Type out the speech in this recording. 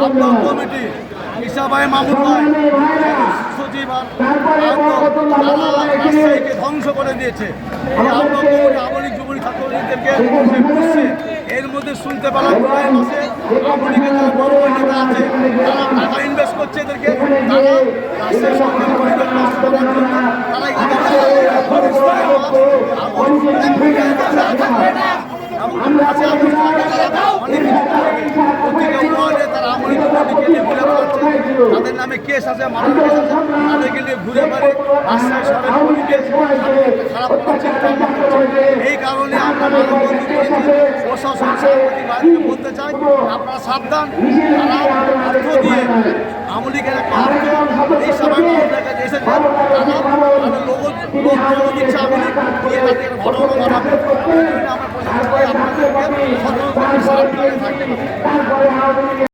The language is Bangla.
আন্দোলন কমিটি ইসাবাই মামুন ভাই সচিব রাজশাহীকে ধ্বংস করে দিয়েছে। এই আন্দোলন কমিটি আমলিক যুবলী ছাত্রলীগদেরকে বুঝছে। এর মধ্যে শুনতে পেলাম জুলাই মাসে আমলিকে যারা বড় বড় নেতা আছে তারা টাকা ইনভেস্ট করছে এদেরকে, তারা রাজশাহী সরকার পরিবেশ নষ্ট করার জন্য তারা তাদের নামে কেস আছে, মামলা কেস আছে, তাদেরকে নিয়ে ঘুরে বেড়ে রাজশাহী শহরের পরিবেশ খারাপ করার চিন্তা করছে। এই কারণে আমরা মানববন্ধন করেছি। প্রশাসন সাংবাদিক বাহিনীকে বলতে চাই, আপনারা সাবধান। তারা অর্থ দিয়ে আমলিকের একটা অর্থ এই সবাই মামলার কাছে এসেছে, তারা লোক দিচ্ছে আমলিক দিয়ে তাদের ঘটনা ঘটাবে। এই জন্য আমরা প্রশাসনকে আপনাদেরকে সতর্ক সাবধানে থাকতে